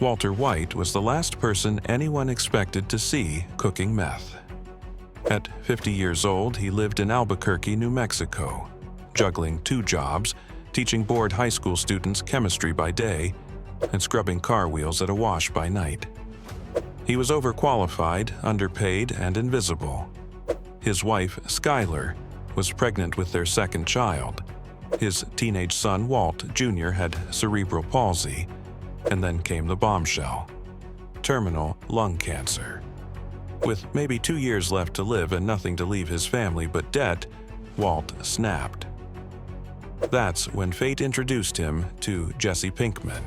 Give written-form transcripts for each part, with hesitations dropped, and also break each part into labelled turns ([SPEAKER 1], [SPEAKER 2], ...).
[SPEAKER 1] Walter White was the last person anyone expected to see cooking meth. At 50 years old, he lived in Albuquerque, New Mexico, juggling 2 jobs, teaching bored high school students chemistry by day and scrubbing car wheels at a wash by night. He was overqualified, underpaid, and invisible. His wife, Skylar, was pregnant with their second child. His teenage son, Walt Jr., had cerebral palsy, and then came the bombshell: terminal lung cancer. With maybe 2 years left to live and nothing to leave his family but debt, Walt snapped. That's when fate introduced him to Jesse Pinkman,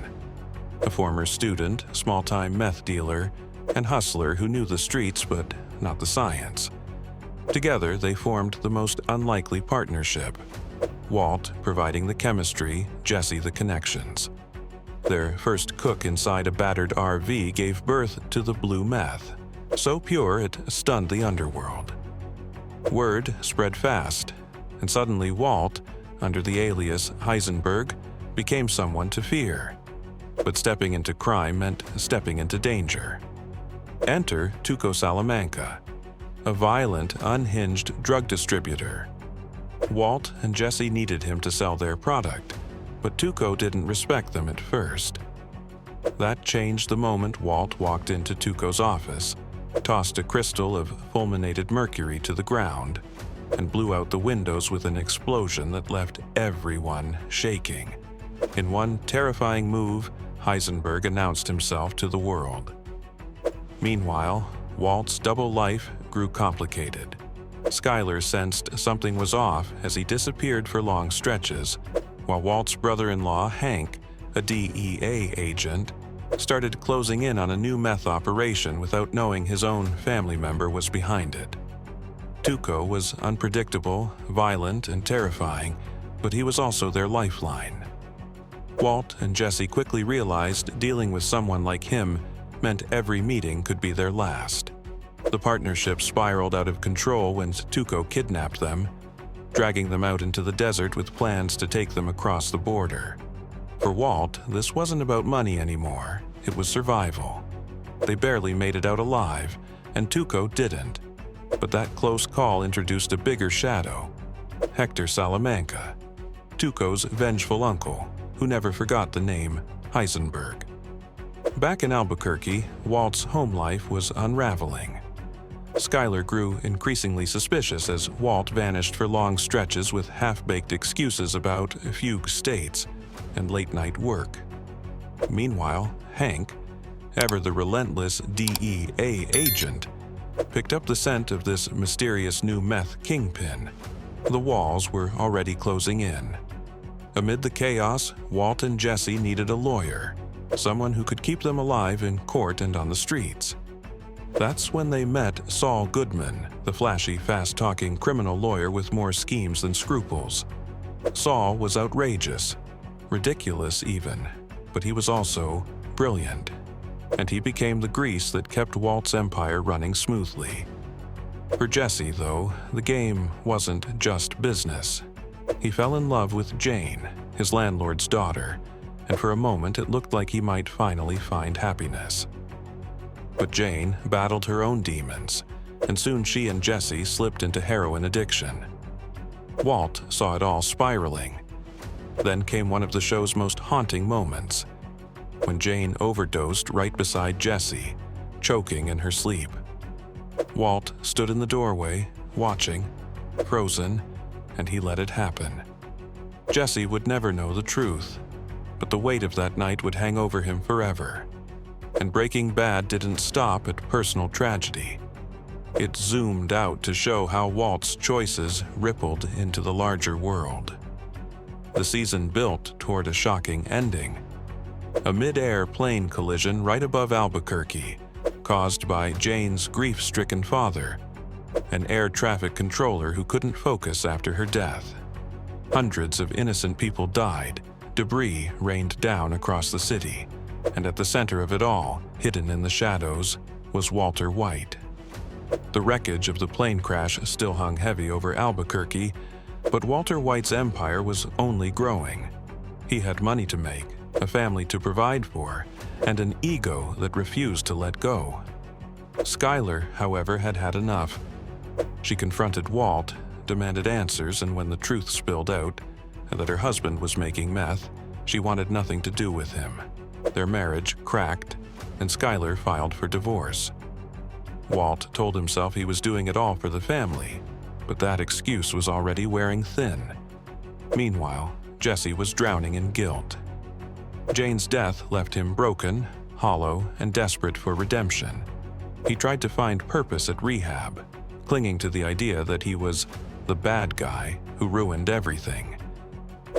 [SPEAKER 1] a former student, small-time meth dealer, and hustler who knew the streets but not the science. Together, they formed the most unlikely partnership: Walt providing the chemistry, Jesse the connections. Their first cook inside a battered RV gave birth to the blue meth, so pure it stunned the underworld. Word spread fast, and suddenly Walt, under the alias Heisenberg, became someone to fear. But stepping into crime meant stepping into danger. Enter Tuco Salamanca, a violent, unhinged drug distributor. Walt and Jesse needed him to sell their product, but Tuco didn't respect them at first. That changed the moment Walt walked into Tuco's office, tossed a crystal of fulminated mercury to the ground, and blew out the windows with an explosion that left everyone shaking. In one terrifying move, Heisenberg announced himself to the world. Meanwhile, Walt's double life grew complicated. Skylar sensed something was off as he disappeared for long stretches, while Walt's brother-in-law, Hank, a DEA agent, started closing in on a new meth operation without knowing his own family member was behind it. Tuco was unpredictable, violent, and terrifying, but he was also their lifeline. Walt and Jesse quickly realized dealing with someone like him meant every meeting could be their last. The partnership spiraled out of control when Tuco kidnapped them, dragging them out into the desert with plans to take them across the border. For Walt, this wasn't about money anymore, it was survival. They barely made it out alive, and Tuco didn't. But that close call introduced a bigger shadow: Hector Salamanca, Tuco's vengeful uncle, who never forgot the name Heisenberg. Back in Albuquerque, Walt's home life was unraveling. Skylar grew increasingly suspicious as Walt vanished for long stretches with half-baked excuses about fugue states and late-night work. Meanwhile, Hank, ever the relentless DEA agent, picked up the scent of this mysterious new meth kingpin. The walls were already closing in. Amid the chaos, Walt and Jesse needed a lawyer, someone who could keep them alive in court and on the streets. That's when they met Saul Goodman, the flashy, fast-talking criminal lawyer with more schemes than scruples. Saul was outrageous, ridiculous even, but he was also brilliant, and he became the grease that kept Walt's empire running smoothly. For Jesse, though, the game wasn't just business. He fell in love with Jane, his landlord's daughter, and for a moment it looked like he might finally find happiness. But Jane battled her own demons, and soon she and Jesse slipped into heroin addiction. Walt saw it all spiraling. Then came one of the show's most haunting moments, when Jane overdosed right beside Jesse, choking in her sleep. Walt stood in the doorway, watching, frozen, and he let it happen. Jesse would never know the truth, but the weight of that night would hang over him forever. And Breaking Bad didn't stop at personal tragedy. It zoomed out to show how Walt's choices rippled into the larger world. The season built toward a shocking ending. A mid-air plane collision right above Albuquerque, caused by Jane's grief-stricken father, an air traffic controller who couldn't focus after her death. Hundreds of innocent people died, debris rained down across the city, and at the center of it all, hidden in the shadows, was Walter White. The wreckage of the plane crash still hung heavy over Albuquerque, but Walter White's empire was only growing. He had money to make, a family to provide for, and an ego that refused to let go. Skylar, however, had had enough. She confronted Walt, demanded answers, and when the truth spilled out that her husband was making meth, she wanted nothing to do with him. Their marriage cracked, and Skylar filed for divorce. Walt told himself he was doing it all for the family, but that excuse was already wearing thin. Meanwhile, Jesse was drowning in guilt. Jane's death left him broken, hollow, and desperate for redemption. He tried to find purpose at rehab, clinging to the idea that he was the bad guy who ruined everything.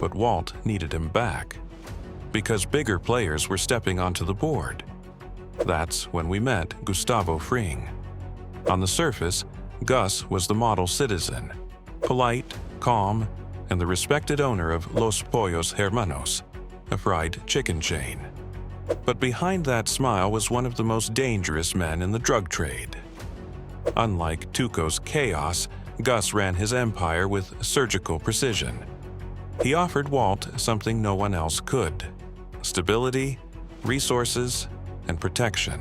[SPEAKER 1] But Walt needed him back, because bigger players were stepping onto the board. That's when we met Gustavo Fring. On the surface, Gus was the model citizen, polite, calm, and the respected owner of Los Pollos Hermanos, a fried chicken chain. But behind that smile was one of the most dangerous men in the drug trade. Unlike Tuco's chaos, Gus ran his empire with surgical precision. He offered Walt something no one else could: stability, resources, and protection,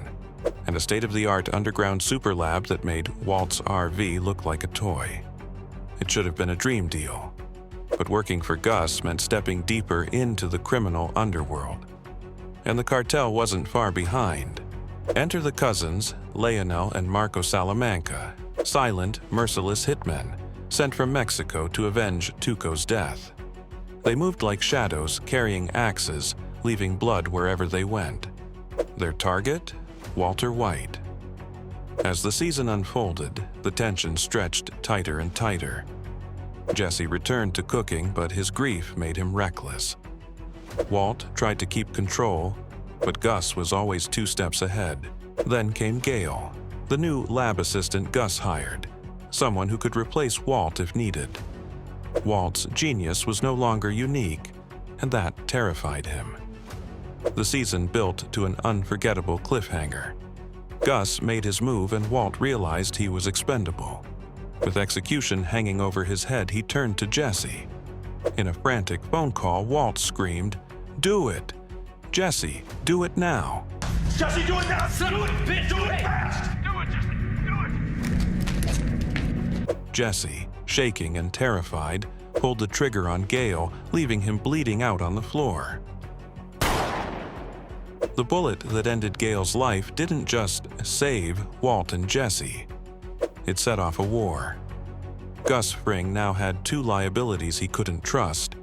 [SPEAKER 1] and a state-of-the-art underground super lab that made Walt's RV look like a toy. It should have been a dream deal, but working for Gus meant stepping deeper into the criminal underworld. And the cartel wasn't far behind. Enter the cousins, Leonel and Marco Salamanca, silent, merciless hitmen, sent from Mexico to avenge Tuco's death. They moved like shadows, carrying axes, leaving blood wherever they went. Their target? Walter White. As the season unfolded, the tension stretched tighter and tighter. Jesse returned to cooking, but his grief made him reckless. Walt tried to keep control, but Gus was always 2 steps ahead. Then came Gail, the new lab assistant Gus hired, someone who could replace Walt if needed. Walt's genius was no longer unique, and that terrified him. The season built to an unforgettable cliffhanger. Gus made his move and Walt realized he was expendable. With execution hanging over his head, he turned to Jesse. In a frantic phone call, Walt screamed, "Do it! Jesse, do it now!"
[SPEAKER 2] Jesse, do it now! Do it, bitch! Do it fast! Do it, Jesse! Do it!
[SPEAKER 1] Jesse, shaking and terrified, pulled the trigger on Gale, leaving him bleeding out on the floor. The bullet that ended Gale's life didn't just save Walt and Jesse. It set off a war. Gus Fring now had 2 liabilities he couldn't trust,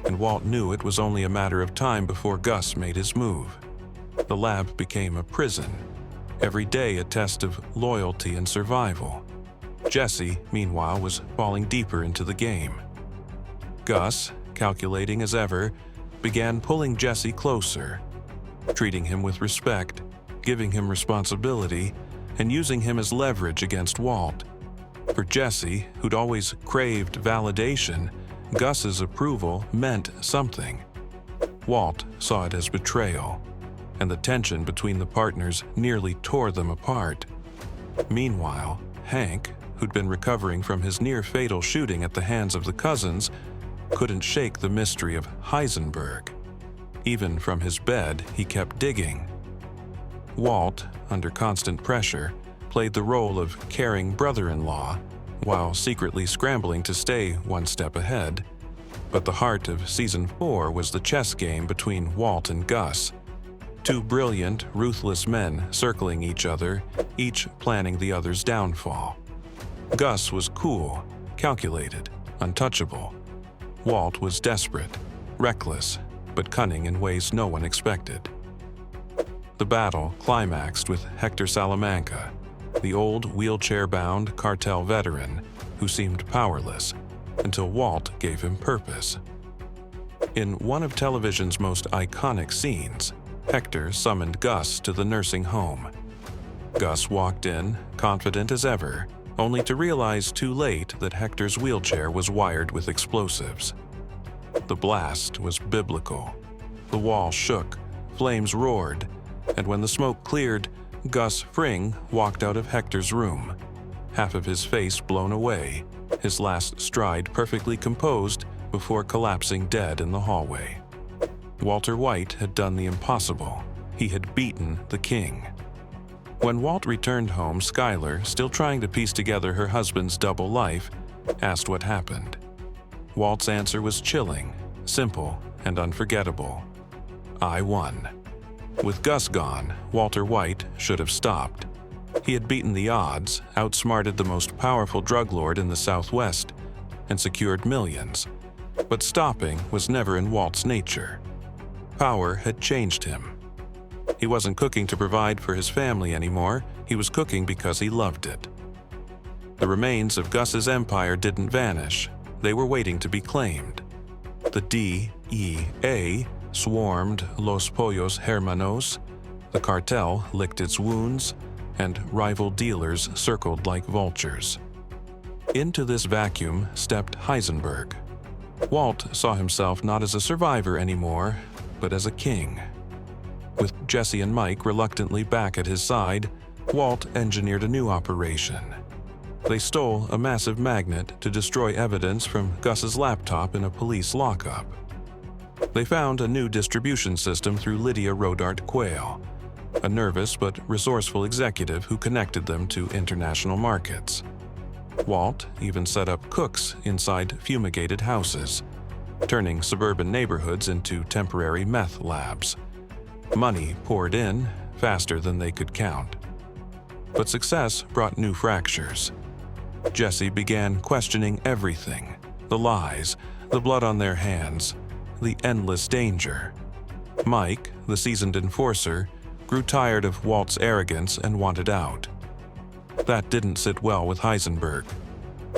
[SPEAKER 1] and Walt knew it was only a matter of time before Gus made his move. The lab became a prison, every day a test of loyalty and survival. Jesse, meanwhile, was falling deeper into the game. Gus, calculating as ever, began pulling Jesse closer, treating him with respect, giving him responsibility, and using him as leverage against Walt. For Jesse, who'd always craved validation, Gus's approval meant something. Walt saw it as betrayal, and the tension between the partners nearly tore them apart. Meanwhile, Hank, who'd been recovering from his near-fatal shooting at the hands of the cousins, couldn't shake the mystery of Heisenberg. Even from his bed, he kept digging. Walt, under constant pressure, played the role of caring brother-in-law, while secretly scrambling to stay 1 step ahead. But the heart of Season 4 was the chess game between Walt and Gus. 2 brilliant, ruthless men circling each other, each planning the other's downfall. Gus was cool, calculated, untouchable. Walt was desperate, reckless, but cunning in ways no one expected. The battle climaxed with Hector Salamanca, the old wheelchair-bound cartel veteran who seemed powerless until Walt gave him purpose. In one of television's most iconic scenes, Hector summoned Gus to the nursing home. Gus walked in, confident as ever, only to realize too late that Hector's wheelchair was wired with explosives. The blast was biblical. The wall shook, flames roared, and when the smoke cleared, Gus Fring walked out of Hector's room, half of his face blown away, his last stride perfectly composed before collapsing dead in the hallway. Walter White had done the impossible. He had beaten the king. When Walt returned home, Skylar, still trying to piece together her husband's double life, asked what happened. Walt's answer was chilling, simple, and unforgettable. I won. With Gus gone, Walter White should have stopped. He had beaten the odds, outsmarted the most powerful drug lord in the Southwest, and secured millions. But stopping was never in Walt's nature. Power had changed him. He wasn't cooking to provide for his family anymore, he was cooking because he loved it. The remains of Gus's empire didn't vanish, they were waiting to be claimed. The DEA swarmed Los Pollos Hermanos, the cartel licked its wounds, and rival dealers circled like vultures. Into this vacuum stepped Heisenberg. Walt saw himself not as a survivor anymore, but as a king. With Jesse and Mike reluctantly back at his side, Walt engineered a new operation. They stole a massive magnet to destroy evidence from Gus's laptop in a police lockup. They found a new distribution system through Lydia Rodart Quayle, a nervous but resourceful executive who connected them to international markets. Walt even set up cooks inside fumigated houses, turning suburban neighborhoods into temporary meth labs. Money poured in faster than they could count. But success brought new fractures. Jesse began questioning everything: the lies, the blood on their hands, the endless danger. Mike, the seasoned enforcer, grew tired of Walt's arrogance and wanted out. That didn't sit well with Heisenberg.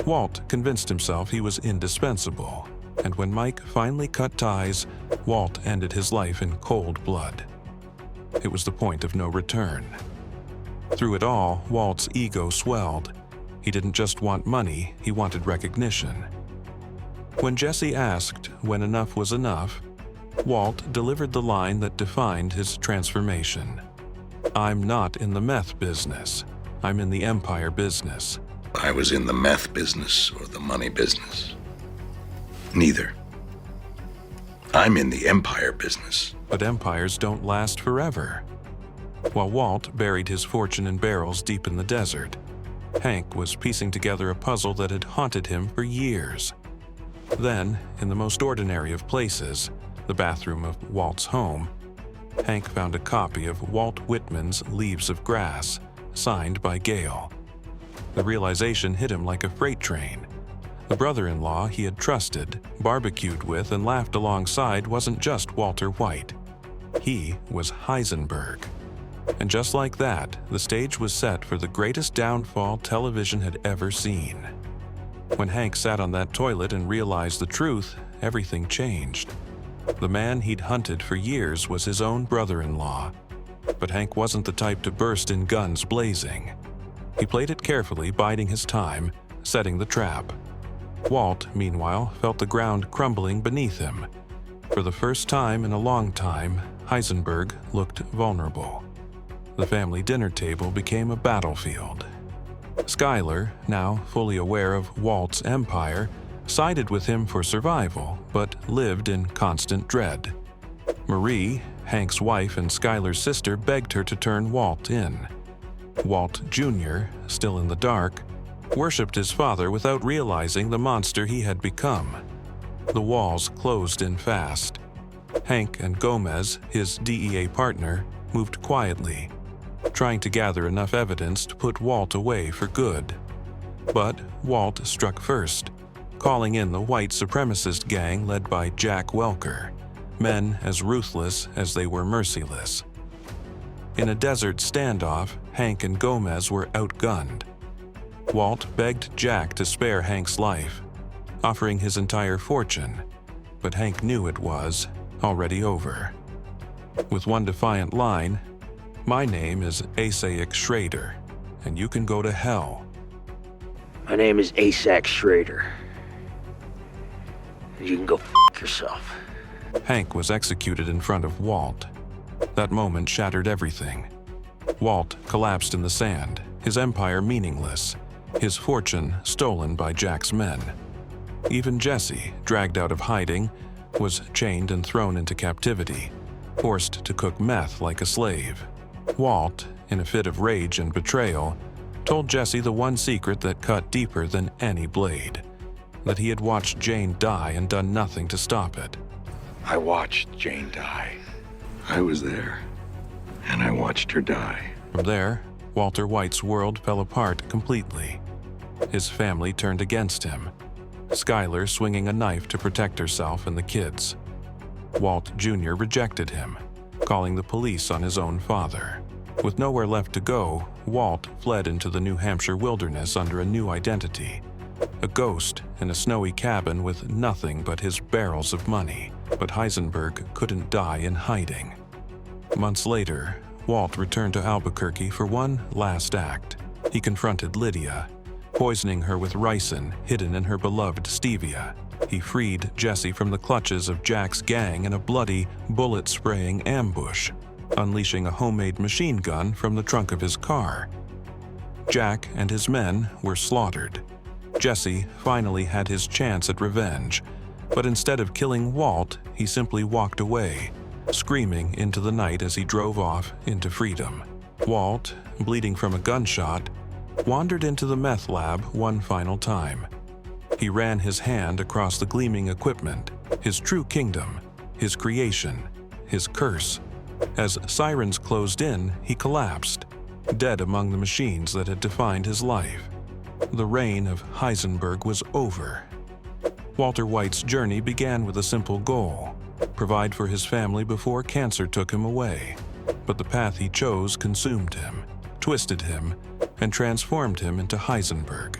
[SPEAKER 1] Walt convinced himself he was indispensable, and when Mike finally cut ties, Walt ended his life in cold blood. It was the point of no return. Through it all, Walt's ego swelled. He didn't just want money, he wanted recognition. When Jesse asked when enough was enough, Walt delivered the line that defined his transformation. I'm not in the meth business. I'm in the empire business.
[SPEAKER 3] I was in the meth business or the money business. Neither. I'm in the empire business.
[SPEAKER 1] But empires don't last forever. While Walt buried his fortune in barrels deep in the desert, Hank was piecing together a puzzle that had haunted him for years. Then, in the most ordinary of places, the bathroom of Walt's home, Hank found a copy of Walt Whitman's Leaves of Grass, signed by Gale. The realization hit him like a freight train. The brother-in-law he had trusted, barbecued with, and laughed alongside wasn't just Walter White. He was Heisenberg. And just like that, the stage was set for the greatest downfall television had ever seen. When Hank sat on that toilet and realized the truth, everything changed. The man he'd hunted for years was his own brother-in-law. But Hank wasn't the type to burst in guns blazing. He played it carefully, biding his time, setting the trap. Walt, meanwhile, felt the ground crumbling beneath him. For the first time in a long time, Heisenberg looked vulnerable. The family dinner table became a battlefield. Skylar, now fully aware of Walt's empire, sided with him for survival, but lived in constant dread. Marie, Hank's wife and Skylar's sister, begged her to turn Walt in. Walt Jr., still in the dark, worshipped his father without realizing the monster he had become. The walls closed in fast. Hank and Gomez, his DEA partner, moved quietly, trying to gather enough evidence to put Walt away for good. But Walt struck first, calling in the white supremacist gang led by Jack Welker, men as ruthless as they were merciless. In a desert standoff, Hank and Gomez were outgunned. Walt begged Jack to spare Hank's life, offering his entire fortune, but Hank knew it was already over. With one defiant line, "My name is Asaic Schrader, and you can go to hell."
[SPEAKER 4] My name is Asaic Schrader. You can go f*** yourself.
[SPEAKER 1] Hank was executed in front of Walt. That moment shattered everything. Walt collapsed in the sand, his empire meaningless, his fortune stolen by Jack's men. Even Jesse, dragged out of hiding, was chained and thrown into captivity, forced to cook meth like a slave. Walt, in a fit of rage and betrayal, told Jesse the one secret that cut deeper than any blade: that he had watched Jane die and done nothing to stop it.
[SPEAKER 3] I watched Jane die. I was there, and I watched her die.
[SPEAKER 1] From there, Walter White's world fell apart completely. His family turned against him, Skylar swinging a knife to protect herself and the kids. Walt Jr. rejected him, calling the police on his own father. With nowhere left to go, Walt fled into the New Hampshire wilderness under a new identity, a ghost in a snowy cabin with nothing but his barrels of money. But Heisenberg couldn't die in hiding. Months later, Walt returned to Albuquerque for one last act. He confronted Lydia, poisoning her with ricin hidden in her beloved stevia. He freed Jesse from the clutches of Jack's gang in a bloody, bullet-spraying ambush, unleashing a homemade machine gun from the trunk of his car. Jack and his men were slaughtered. Jesse finally had his chance at revenge, but instead of killing Walt, he simply walked away, screaming into the night as he drove off into freedom. Walt, bleeding from a gunshot, wandered into the meth lab one final time. He ran his hand across the gleaming equipment, his true kingdom, his creation, his curse. As sirens closed in, he collapsed, dead among the machines that had defined his life. The reign of Heisenberg was over. Walter White's journey began with a simple goal: provide for his family before cancer took him away. But the path he chose consumed him, twisted him, and transformed him into Heisenberg,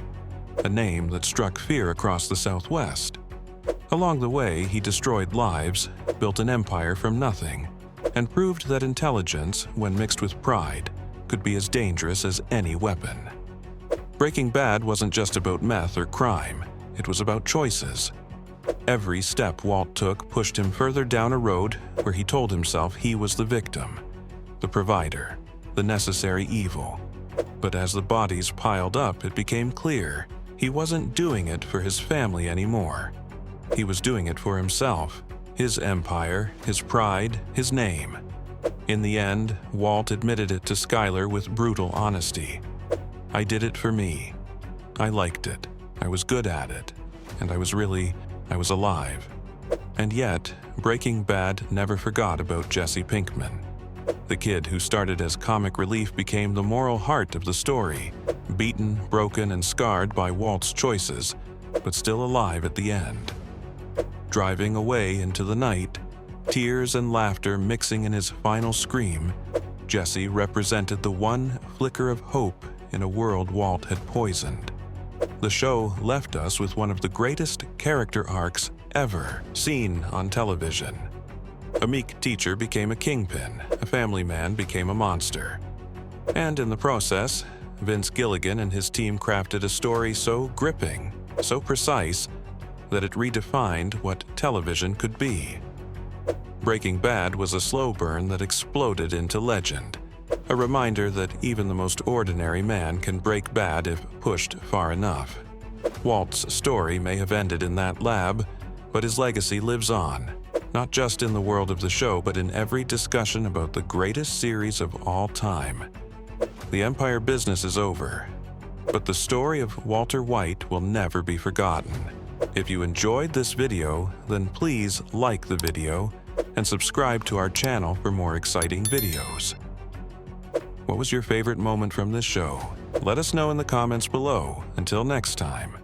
[SPEAKER 1] a name that struck fear across the Southwest. Along the way, he destroyed lives, built an empire from nothing, and proved that intelligence, when mixed with pride, could be as dangerous as any weapon. Breaking Bad wasn't just about meth or crime. It was about choices. Every step Walt took pushed him further down a road where he told himself he was the victim, the provider, the necessary evil. But as the bodies piled up, it became clear he wasn't doing it for his family anymore. He was doing it for himself, his empire, his pride, his name. In the end, Walt admitted it to Skylar with brutal honesty. "I did it for me. I liked it. I was good at it. And I was alive." And yet, Breaking Bad never forgot about Jesse Pinkman. The kid who started as comic relief became the moral heart of the story, beaten, broken, and scarred by Walt's choices, but still alive at the end. Driving away into the night, tears and laughter mixing in his final scream, Jesse represented the one flicker of hope in a world Walt had poisoned. The show left us with one of the greatest character arcs ever seen on television. A meek teacher became a kingpin, a family man became a monster. And in the process, Vince Gilligan and his team crafted a story so gripping, so precise, that it redefined what television could be. Breaking Bad was a slow burn that exploded into legend, a reminder that even the most ordinary man can break bad if pushed far enough. Walt's story may have ended in that lab, but his legacy lives on, not just in the world of the show, but in every discussion about the greatest series of all time. The Empire business is over, but the story of Walter White will never be forgotten. If you enjoyed this video, then please like the video and subscribe to our channel for more exciting videos. What was your favorite moment from this show? Let us know in the comments below. Until next time.